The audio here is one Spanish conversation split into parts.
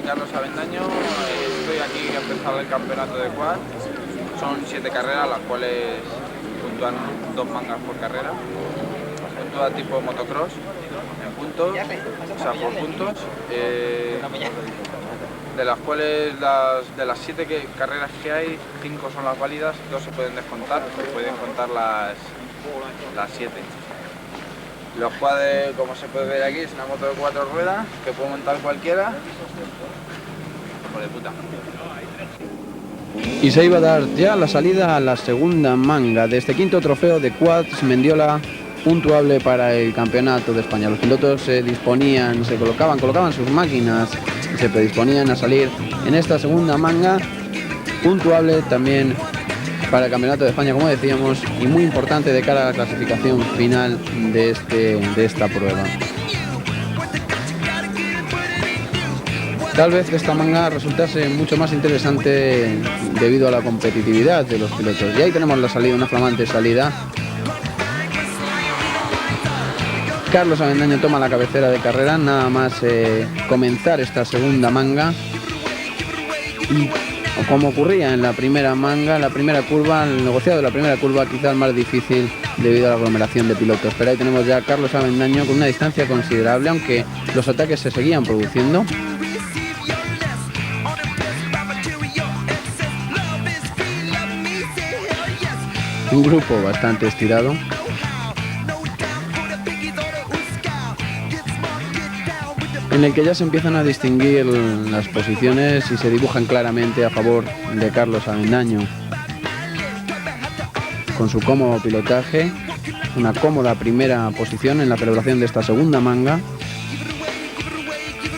Carlos Avendaño, estoy aquí a empezar el campeonato de quad. Son 7 carreras, las cuales puntúan 2 mangas por carrera. Puntúa tipo motocross, en puntos, o sea, por puntos. De las cuales de las 7 carreras que hay, 5 son las válidas, 2 se pueden descontar, se pueden contar las 7. Los quads, como se puede ver aquí, es una moto de 4 ruedas que puede montar cualquiera. Hijo de puta. Y se iba a dar ya la salida a la segunda manga de este quinto trofeo de quads Mendiola, puntuable para el campeonato de España. Los pilotos se disponían, colocaban sus máquinas y se predisponían a salir en esta segunda manga, puntuable también para el campeonato de España, como decíamos, y muy importante de cara a la clasificación final de esta prueba. Tal vez esta manga resultase mucho más interesante debido a la competitividad de los pilotos. Y ahí tenemos la salida, una flamante salida. Carlos Avendaño toma la cabecera de carrera, nada más comenzar esta segunda manga. Y como ocurría en la primera manga, la primera curva, el negociado de la primera curva quizás más difícil debido a la aglomeración de pilotos. Pero ahí tenemos ya a Carlos Avendaño con una distancia considerable, aunque los ataques se seguían produciendo. Un grupo bastante estirado. En el que ya se empiezan a distinguir las posiciones y se dibujan claramente a favor de Carlos Avendaño. Con su cómodo pilotaje, una cómoda primera posición en la celebración de esta segunda manga.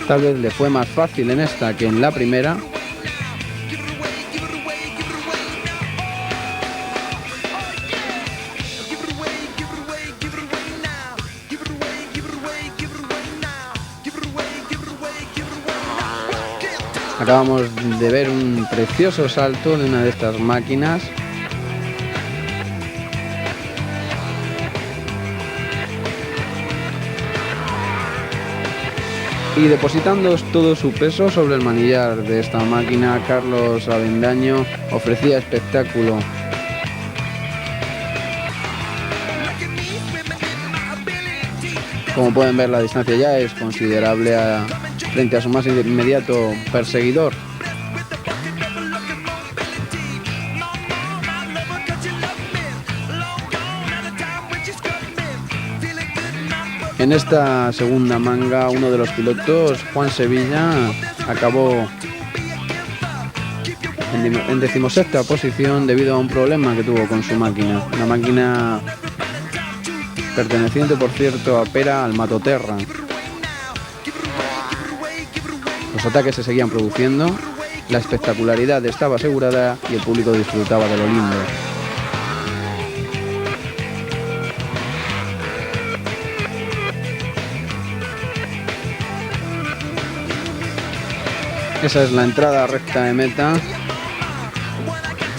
Tal vez le fue más fácil en esta que en la primera. Acabamos de ver un precioso salto de una de estas máquinas. Y depositando todo su peso sobre el manillar de esta máquina, Carlos Avendaño ofrecía espectáculo. Como pueden ver, la distancia ya es considerable frente a su más inmediato perseguidor. En esta segunda manga, uno de los pilotos, Juan Sevilla, acabó en 16ª posición debido a un problema que tuvo con su máquina. Una máquina perteneciente, por cierto, a Pera Almatoterra. Los ataques se seguían produciendo, la espectacularidad estaba asegurada y el público disfrutaba de lo lindo. Esa es la entrada recta de meta,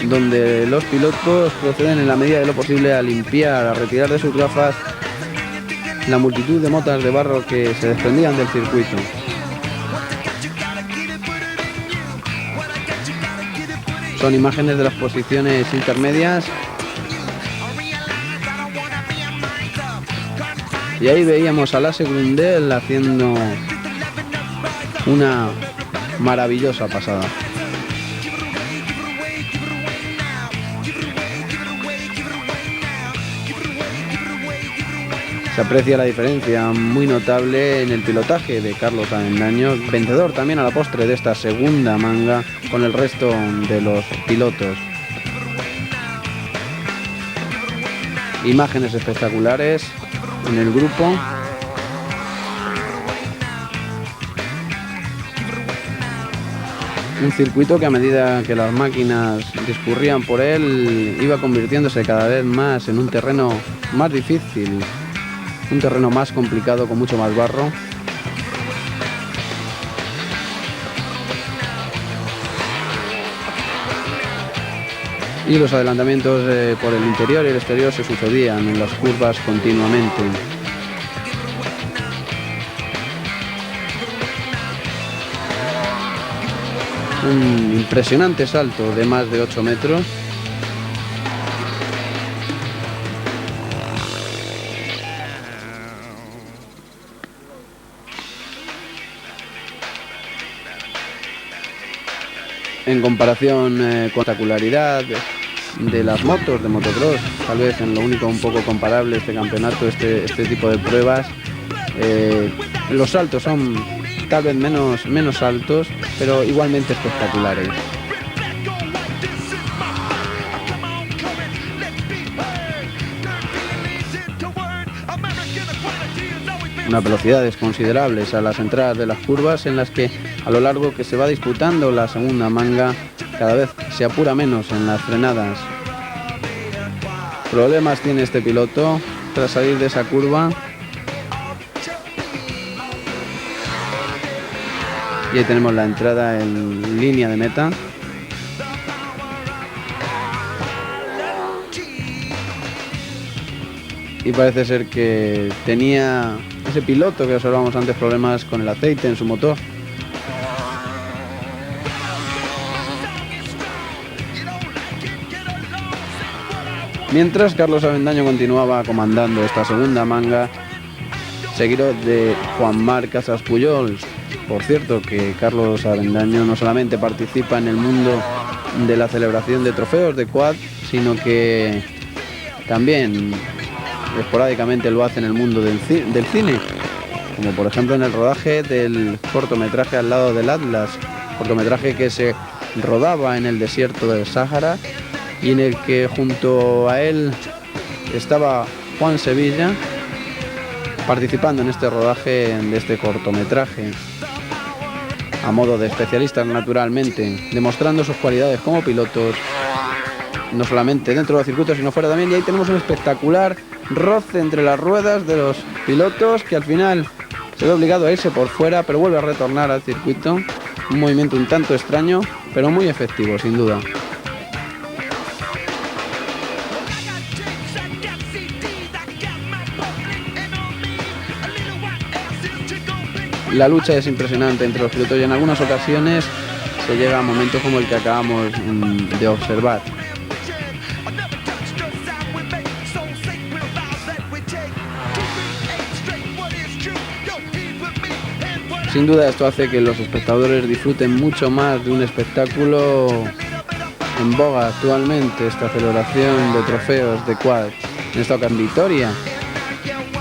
donde los pilotos proceden en la medida de lo posible a limpiar, a retirar de sus gafas la multitud de motas de barro que se desprendían del circuito. Son imágenes de las posiciones intermedias. Y ahí veíamos a Lasse Grundel haciendo una maravillosa pasada. Se aprecia la diferencia muy notable en el pilotaje de Carlos Avendaño, vencedor también a la postre de esta segunda manga con el resto de los pilotos. Imágenes espectaculares en el grupo. Un circuito que a medida que las máquinas discurrían por él iba convirtiéndose cada vez más en un terreno más difícil, un terreno más complicado con mucho más barro. Y los adelantamientos por el interior y el exterior se sucedían en las curvas continuamente. un impresionante salto de más de 8 metros. En comparación con la espectacularidad de las motos de motocross, tal vez en lo único un poco comparable este campeonato, este tipo de pruebas, los saltos son tal vez menos altos, pero igualmente espectaculares. Unas velocidades considerables a las entradas de las curvas, en las que a lo largo que se va disputando la segunda manga cada vez se apura menos en las frenadas. Problemas tiene este piloto tras salir de esa curva. Y ahí tenemos la entrada en línea de meta. Y parece ser que tenía ese piloto que observamos antes problemas con el aceite en su motor. Mientras Carlos Avendaño continuaba comandando esta segunda manga, seguido de Juan Mar Casas Pujols. Por cierto, que Carlos Avendaño no solamente participa en el mundo de la celebración de trofeos de quad, sino que también esporádicamente lo hace en el mundo del cine, como por ejemplo en el rodaje del cortometraje Al lado del Atlas, cortometraje que se rodaba en el desierto del Sáhara y en el que junto a él estaba Juan Sevilla participando en este rodaje de este cortometraje a modo de especialistas, naturalmente, demostrando sus cualidades como pilotos, no solamente dentro de los circuitos sino fuera también. Y ahí tenemos un espectacular roce entre las ruedas de los pilotos, que al final se ve obligado a irse por fuera, pero vuelve a retornar al circuito. Un movimiento un tanto extraño, pero muy efectivo, sin duda. La lucha es impresionante entre los pilotos y en algunas ocasiones se llega a momentos como el que acabamos de observar. Sin duda esto hace que los espectadores disfruten mucho más de un espectáculo en boga actualmente, esta celebración de trofeos de quad, en esta ocasión Vitoria.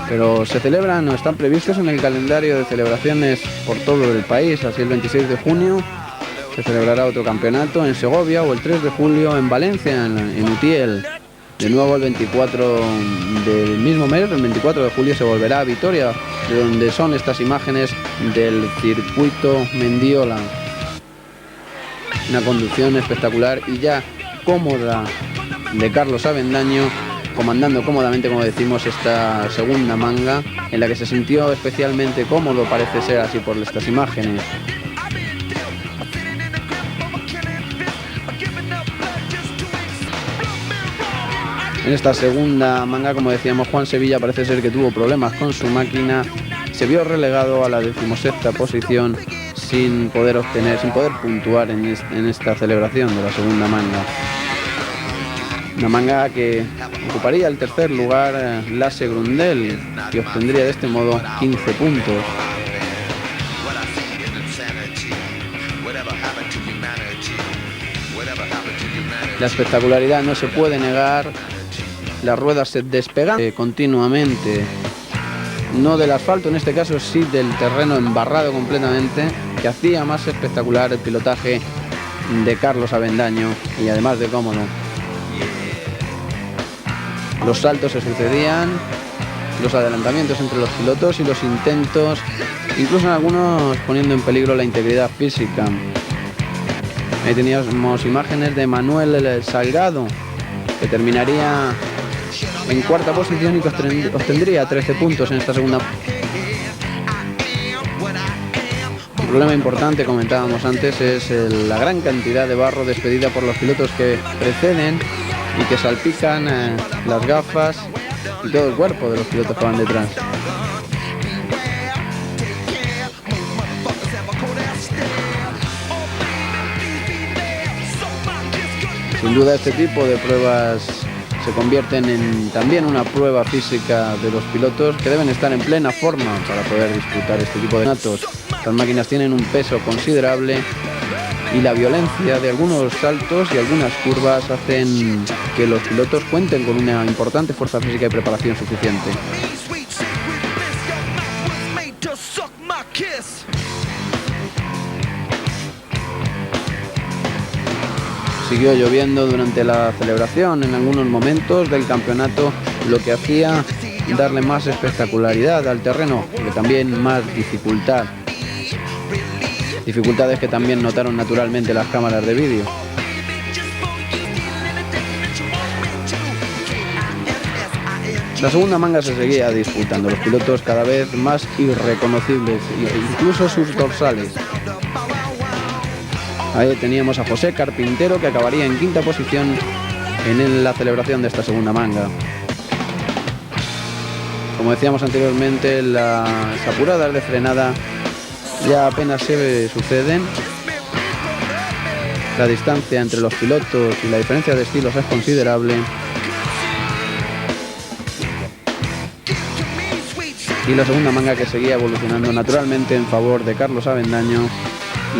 Pero se celebran o están previstos en el calendario de celebraciones por todo el país. Así el 26 de junio se celebrará otro campeonato en Segovia, o el 3 de julio en Valencia, en Utiel. De nuevo el 24 del mismo mes, el 24 de julio, se volverá a Vitoria, de donde son estas imágenes del circuito Mendiola. Una conducción espectacular y ya cómoda de Carlos Avendaño, comandando cómodamente, como decimos, esta segunda manga, en la que se sintió especialmente cómodo, parece ser así por estas imágenes. En esta segunda manga, como decíamos, Juan Sevilla parece ser que tuvo problemas con su máquina, se vio relegado a la 16ª posición sin poder puntuar en esta celebración de la segunda manga. Una manga que ocuparía el tercer lugar Lasse Grundel, que obtendría de este modo 15 puntos. La espectacularidad no se puede negar, las ruedas se despegan continuamente, no del asfalto en este caso, sí del terreno embarrado completamente, que hacía más espectacular el pilotaje de Carlos Avendaño y además de cómodo. Los saltos se sucedían, los adelantamientos entre los pilotos y los intentos, incluso en algunos poniendo en peligro la integridad física. Ahí teníamos imágenes de Manuel Salgado, que terminaría en cuarta posición y que obtendría 13 puntos en esta segunda. Un problema importante, comentábamos antes, es la gran cantidad de barro despedida por los pilotos que preceden y que salpican las gafas y todo el cuerpo de los pilotos que van detrás. Sin duda este tipo de pruebas se convierten en también una prueba física de los pilotos que deben estar en plena forma para poder disputar este tipo de campeonatos. Estas máquinas tienen un peso considerable y la violencia de algunos saltos y algunas curvas hacen que los pilotos cuenten con una importante fuerza física y preparación suficiente. Siguió lloviendo durante la celebración en algunos momentos del campeonato, lo que hacía darle más espectacularidad al terreno, pero también más dificultad. Dificultades que también notaron naturalmente las cámaras de vídeo. La segunda manga se seguía disputando, los pilotos cada vez más irreconocibles, incluso sus dorsales. Ahí teníamos a José Carpintero, que acabaría en quinta posición en la celebración de esta segunda manga. Como decíamos anteriormente, las apuradas de frenada ya apenas se suceden. La distancia entre los pilotos y la diferencia de estilos es considerable. Y la segunda manga que seguía evolucionando naturalmente en favor de Carlos Avendaño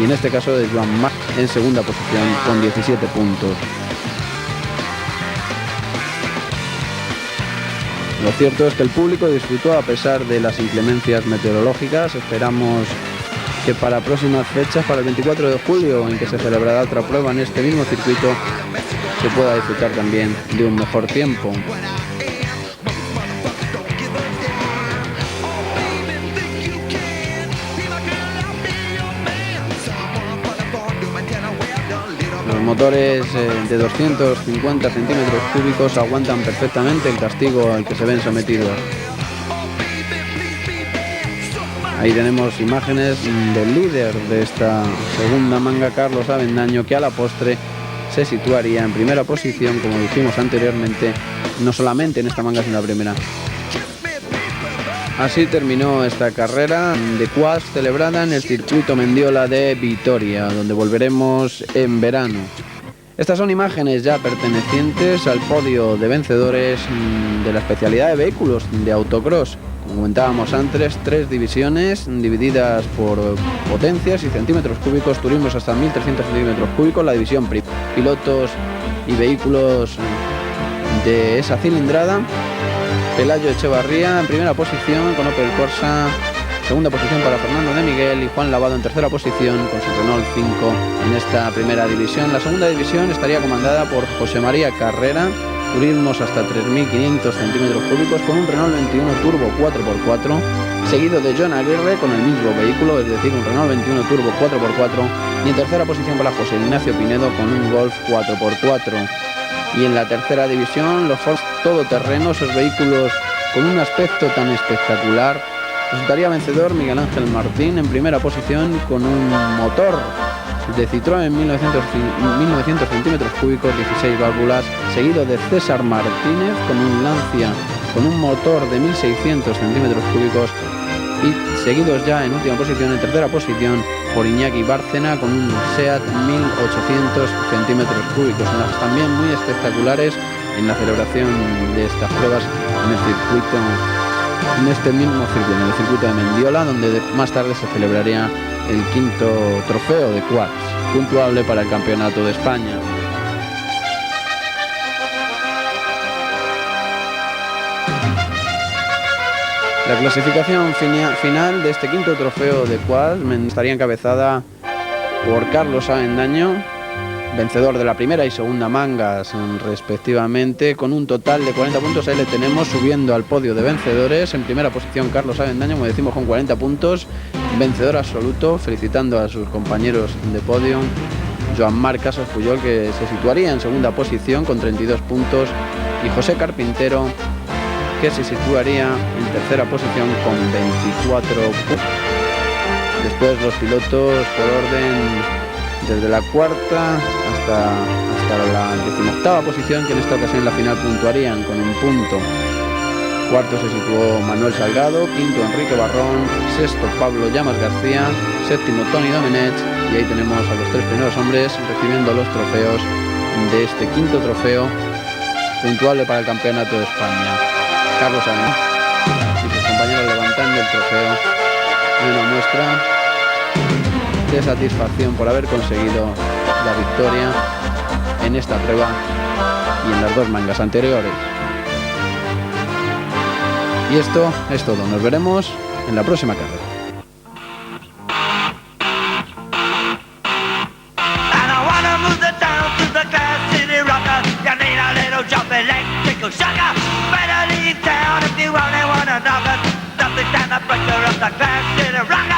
y en este caso de Joan Marc en segunda posición con 17 puntos. Lo cierto es que el público disfrutó a pesar de las inclemencias meteorológicas. Esperamos que para próximas fechas, para el 24 de julio, en que se celebrará otra prueba en este mismo circuito, se pueda disfrutar también de un mejor tiempo. Los motores de 250 centímetros cúbicos aguantan perfectamente el castigo al que se ven sometidos. Ahí tenemos imágenes del líder de esta segunda manga, Carlos Avendaño, que a la postre se situaría en primera posición, como dijimos anteriormente, no solamente en esta manga, sino en la primera. Así terminó esta carrera de quads celebrada en el circuito Mendiola de Vitoria, donde volveremos en verano. Estas son imágenes ya pertenecientes al podio de vencedores de la especialidad de vehículos de autocross. Como comentábamos antes, 3 divisiones divididas por potencias y centímetros cúbicos, turismos hasta 1300 centímetros cúbicos, la división pilotos y vehículos de esa cilindrada. Pelayo Echevarría en primera posición con Opel Corsa, segunda posición para Fernando de Miguel y Juan Lavado en tercera posición con su Renault 5 en esta primera división. La segunda división estaría comandada por José María Carrera, turismos hasta 3.500 centímetros cúbicos con un Renault 21 Turbo 4x4, seguido de John Aguirre con el mismo vehículo, es decir, un Renault 21 Turbo 4x4, y en tercera posición para José Ignacio Pinedo con un Golf 4x4. Y en la tercera división, los Ford todoterreno, esos vehículos con un aspecto tan espectacular, resultaría vencedor Miguel Ángel Martín en primera posición con un motor de Citroën 1900 centímetros cúbicos, 16 válvulas, seguido de César Martínez con un Lancia con un motor de 1600 centímetros cúbicos y seguidos ya en última posición, en tercera posición, por Iñaki Bárcena con un SEAT 1800 centímetros cúbicos, también muy espectaculares en la celebración de estas pruebas en el circuito, en este mismo circuito, en el circuito de Mendiola, donde más tarde se celebraría el quinto trofeo de quads, puntuable para el Campeonato de España. La clasificación final de este quinto trofeo de quad estaría encabezada por Carlos Avendaño, vencedor de la primera y segunda mangas respectivamente, con un total de 40 puntos. Ahí le tenemos subiendo al podio de vencedores. En primera posición Carlos Avendaño, como decimos, con 40 puntos, vencedor absoluto, felicitando a sus compañeros de podio. Joan Marc Casas Puyol, que se situaría en segunda posición con 32 puntos, y José Carpintero, que se situaría en tercera posición con 24 puntos. Después los pilotos por orden desde la cuarta hasta la 18ª posición, que en esta ocasión en la final puntuarían con un punto. Cuarto se situó Manuel Salgado, quinto Enrique Barrón, sexto Pablo Llamas García, séptimo Toni Domenech, y ahí tenemos a los 3 primeros hombres recibiendo los trofeos de este quinto trofeo puntuable para el Campeonato de España. Carlos Sainz y sus compañeros levantando el trofeo en una muestra de satisfacción por haber conseguido la victoria en esta prueba y en las dos mangas anteriores. Y esto es todo, nos veremos en la próxima carrera. Better leave town if you only wanna knock it. Nothing down the pressure of the Glass City Rock.